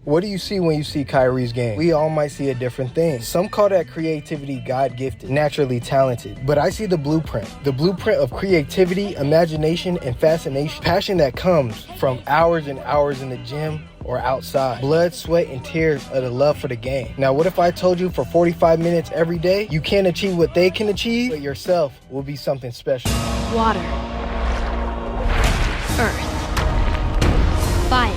What do you see when you see Kyrie's game? We all might see a different thing. Some call that creativity God-gifted, naturally talented. But I see the blueprint of creativity, imagination, and fascination. Passion that comes from hours and hours in the gym or outside. Blood, sweat, and tears of the love for the game. Now, what if I told you for 45 minutes every day, you can't achieve what they can achieve, but yourself will be something special? Water, earth, fire,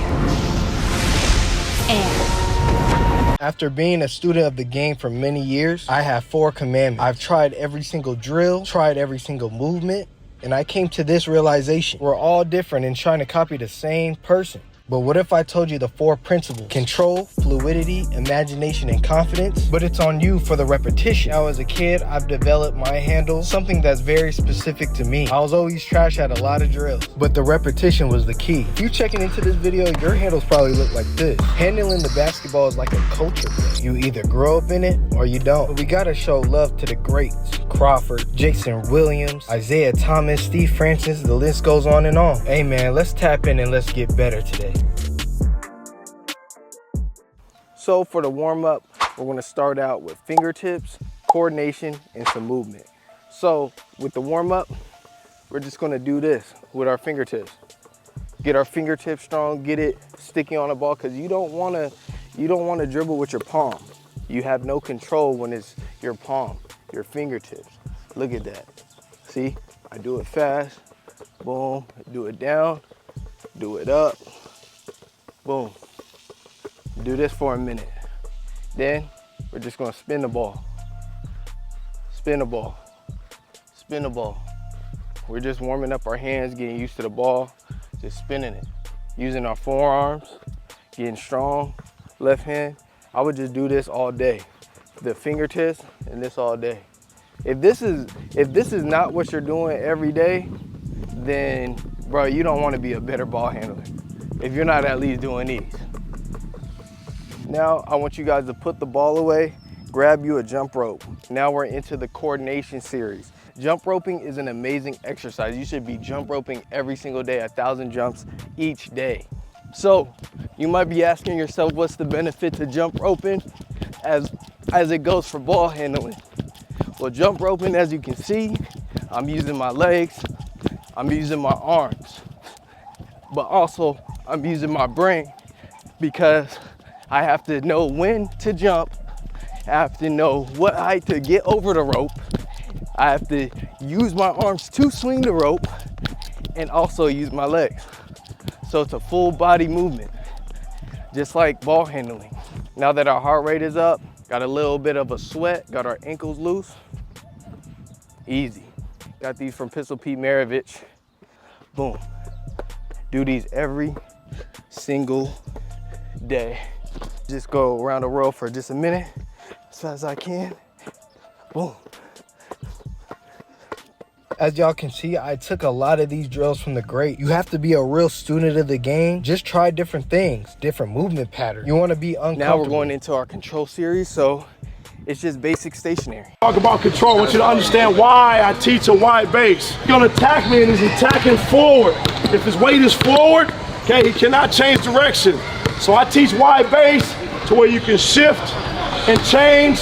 air. After being a student of the game for many years, I have 4 commandments. I've tried every single drill, tried every single movement, and I came to this realization. We're all different and trying to copy the same person. But what if I told you the 4 principles? Control, fluidity, imagination, and confidence. But it's on you for the repetition. Now, as a kid, I've developed my handle, something that's very specific to me. I was always trash at a lot of drills, but the repetition was the key. If you checking into this video, your handles probably look like this. Handling the basketball is like a culture thing. You either grow up in it or you don't. But we gotta show love to the greats. Crawford, Jason Williams, Isaiah Thomas, Steve Francis, the list goes on and on. Hey man, let's tap in and let's get better today. So for the warm-up, we're gonna start out with fingertips, coordination, and some movement. So with the warm-up, we're just gonna do this with our fingertips. Get our fingertips strong, get it sticky on the ball, because you don't wanna dribble with your palm. You have no control when it's your palm, your fingertips. Look at that. See, I do it fast, boom, do it down, do it up, boom. Do this for a minute. Then we're just gonna spin the ball. Spin the ball. Spin the ball. We're just warming up our hands, getting used to the ball, just spinning it. Using our forearms, getting strong. Left hand, I would just do this all day. The fingertips and this all day. If this is not what you're doing every day, then bro, you don't want to be a better ball handler if you're not at least doing these. Now I want you guys to put the ball away, grab you a jump rope. Now we're into the coordination series. Jump roping is an amazing exercise. You should be jump roping every single day, 1,000 jumps each day. So you might be asking yourself, what's the benefit to jump roping as it goes for ball handling? Well, jump roping, as you can see, I'm using my legs, I'm using my arms, but also I'm using my brain, because I have to know when to jump. I have to know what height to get over the rope. I have to use my arms to swing the rope and also use my legs. So it's a full body movement, just like ball handling. Now that our heart rate is up, got a little bit of a sweat, got our ankles loose, easy. Got these from Pistol Pete Maravich. Boom. Do these every single day. Just go around the row for just a minute, as fast as I can. Boom. As y'all can see, I took a lot of these drills from the great. You have to be a real student of the game. Just try different things, different movement patterns. You want to be uncomfortable. Now we're going into our control series, so it's just basic stationary. Talk about control. I want you to understand why I teach a wide base. He's gonna attack me and he's attacking forward. If his weight is forward, okay, he cannot change direction. So I teach wide base to where you can shift and change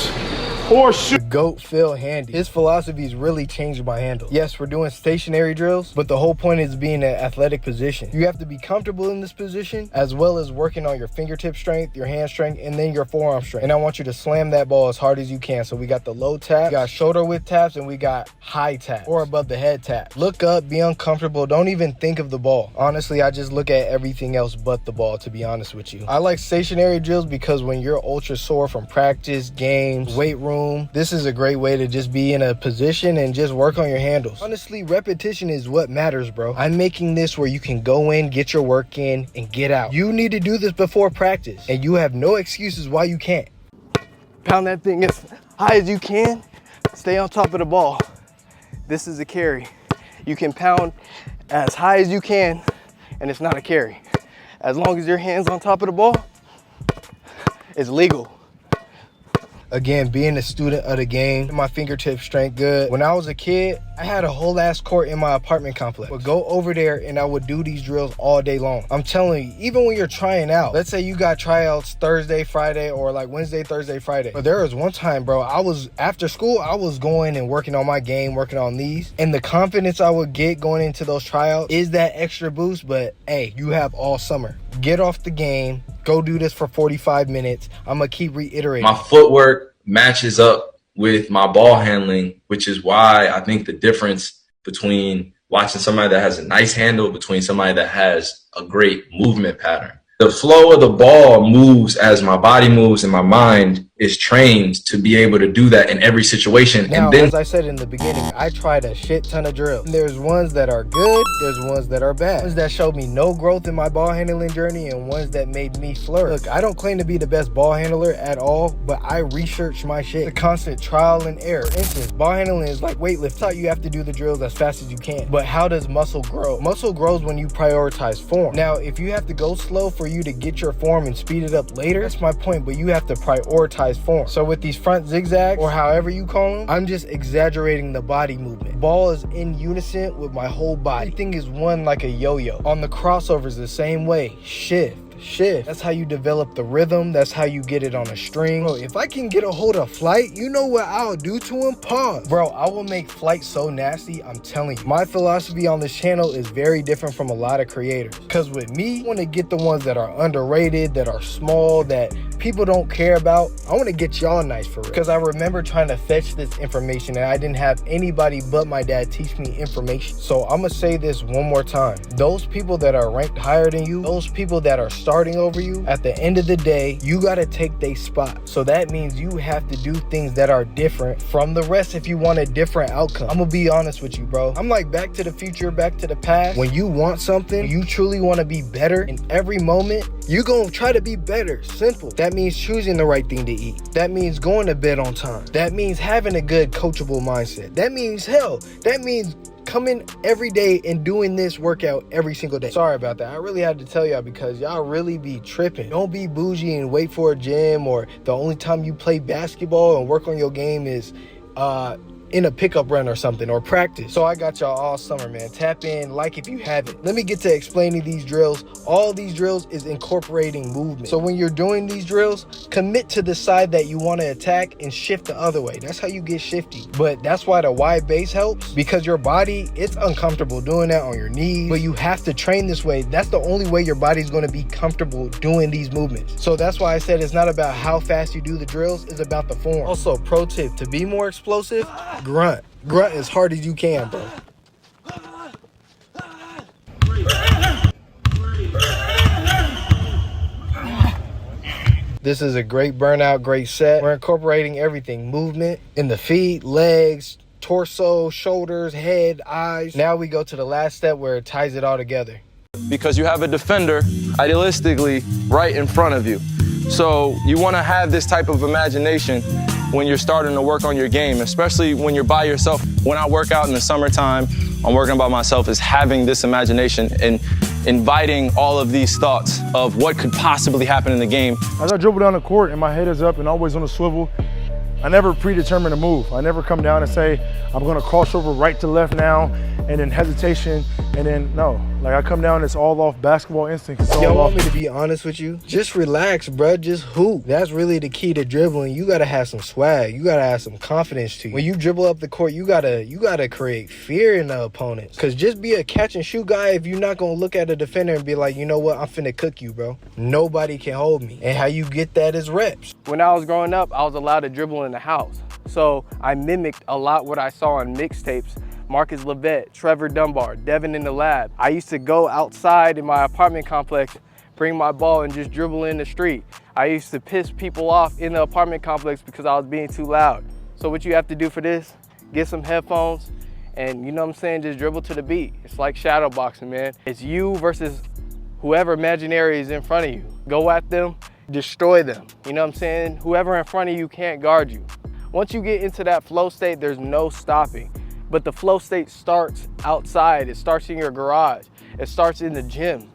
or shoot. The GOAT Phil Handy. His philosophies really changed my handle. Yes, we're doing stationary drills, but the whole point is being in an athletic position. You have to be comfortable in this position, as well as working on your fingertip strength, your hand strength, and then your forearm strength. And I want you to slam that ball as hard as you can. So we got the low tap, we got shoulder width taps, and we got high taps, or above the head tap. Look up, be uncomfortable, don't even think of the ball. Honestly, I just look at everything else but the ball, to be honest with you. I like stationary drills because when you're ultra sore from practice, games, weight room, this is a great way to just be in a position and just work on your handles. Honestly, repetition is what matters, bro. I'm making this where you can go in, get your work in, and get out. You need to do this before practice, and you have no excuses why you can't. Pound that thing as high as you can. Stay on top of the ball. This is a carry. You can pound as high as you can, and it's not a carry. As long as your hand's on top of the ball, it's legal. Again, being a student of the game, my fingertip strength good. When I was a kid, I had a whole ass court in my apartment complex. Would go over there and I would do these drills all day long. I'm telling you, even when you're trying out, let's say you got tryouts Thursday, Friday, or like Wednesday, Thursday, Friday. But there was one time, bro, I was after school, I was going and working on my game, working on these, and the confidence I would get going into those tryouts is that extra boost. But hey, you have all summer. Get off the game, go do this for 45 minutes. I'm gonna keep reiterating. My footwork matches up with my ball handling, which is why I think the difference between watching somebody that has a nice handle between somebody that has a great movement pattern. The flow of the ball moves as my body moves and my mind is trained to be able to do that in every situation. Now, and then, as I said in the beginning, I tried a shit ton of drills. There's ones that are good, there's ones that are bad. Ones that showed me no growth in my ball handling journey and ones that made me flourish. Look, I don't claim to be the best ball handler at all, but I research my shit. It's a constant trial and error. For instance, ball handling is like weightlifting. It's how you have to do the drills as fast as you can. But how does muscle grow? Muscle grows when you prioritize form. Now, if you have to go slow for you to get your form and speed it up later, that's my point, but you have to prioritize form. So with these front zigzags, or however you call them, I'm just exaggerating the body movement. Ball is in unison with my whole body. Everything is one like a yo-yo. On the crossovers the same way. Shift. That's how you develop the rhythm. That's how you get it on a string. Bro, if I can get a hold of Flight, you know what I'll do to him? Pause. Bro, I will make Flight so nasty, I'm telling you. My philosophy on this channel is very different from a lot of creators. Because with me, I want to get the ones that are underrated, that are small, that people don't care about. I want to get y'all nice for real. Because I remember trying to fetch this information and I didn't have anybody but my dad teach me information. So I'm going to say this one more time. Those people that are ranked higher than you, those people that are starting over you, at the end of the day, you got to take their spot. So that means you have to do things that are different from the rest if you want a different outcome. I'm going to be honest with you, bro. I'm like Back to the Future, Back to the Past. When you want something, you truly want to be better in every moment, you're going to try to be better. Simple. That means choosing the right thing to eat. That means going to bed on time. That means having a good coachable mindset. That means coming every day and doing this workout every single day. Sorry about that. I really had to tell y'all because y'all really be tripping. Don't be bougie and wait for a gym, or the only time you play basketball and work on your game is in a pickup run or something, or practice. So I got y'all all summer, man. Tap in, like if you haven't. Let me get to explaining these drills. All these drills is incorporating movement. So when you're doing these drills, commit to the side that you want to attack and shift the other way. That's how you get shifty. But that's why the wide base helps, because your body, it's uncomfortable doing that on your knees, but you have to train this way. That's the only way your body's going to be comfortable doing these movements. So that's why I said it's not about how fast you do the drills, it's about the form. Also, pro tip, to be more explosive, grunt as hard as you can, bro. This is a great burnout, great set. We're incorporating everything: movement in the feet, legs, torso, shoulders, head, eyes. Now we go to the last step where it ties it all together. Because you have a defender, idealistically, right in front of you. So you want to have this type of imagination when you're starting to work on your game, especially when you're by yourself. When I work out in the summertime, I'm working by myself, is having this imagination and inviting all of these thoughts of what could possibly happen in the game. As I dribble down the court and my head is up and always on a swivel, I never predetermine a move. I never come down and say, I'm gonna cross over right to left now, and then hesitation, and then no. Like I come down, it's all off basketball instinct. Y'all want me to be honest with you? Just relax, bro. Just hoop. That's really the key to dribbling. You gotta have some swag. You gotta have some confidence to you. When you dribble up the court, you gotta create fear in the opponents. Cause just be a catch and shoot guy if you're not gonna look at a defender and be like, you know what, I'm finna cook you, bro. Nobody can hold me. And how you get that is reps. When I was growing up, I was allowed to dribble in the house. So I mimicked a lot what I saw on mixtapes. Marcus Levette, Trevor Dunbar, Devin in the Lab. I used to go outside in my apartment complex, bring my ball and just dribble in the street. I used to piss people off in the apartment complex because I was being too loud. So what you have to do for this, get some headphones and, you know what I'm saying, just dribble to the beat. It's like shadow boxing, man. It's you versus whoever imaginary is in front of you. Go at them, destroy them. You know what I'm saying? Whoever in front of you can't guard you. Once you get into that flow state, there's no stopping. But the flow state starts outside. It starts in your garage. It starts in the gym.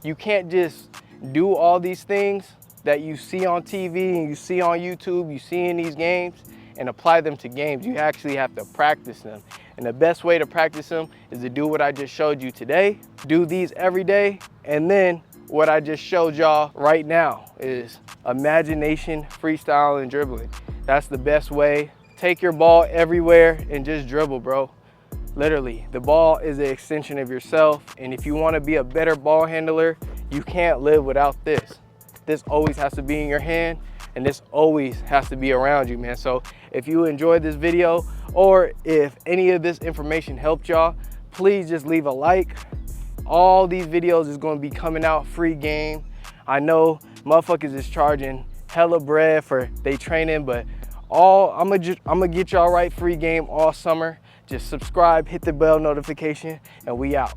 You can't just do all these things that you see on TV and you see on YouTube, you see in these games, and apply them to games. You actually have to practice them. And the best way to practice them is to do what I just showed you today, do these every day, and then what I just showed y'all right now is imagination, freestyle, and dribbling. That's the best way. Take your ball everywhere and just dribble, bro. Literally, the ball is an extension of yourself, and if you want to be a better ball handler, you can't live without this. This always has to be in your hand, and this always has to be around you, man. So if you enjoyed this video, or if any of this information helped y'all, please just leave a like. All these videos is going to be coming out free game. I know motherfuckers is charging hella bread for they training, but I'm gonna get y'all right free game all summer. Just subscribe, hit the bell notification, and we out.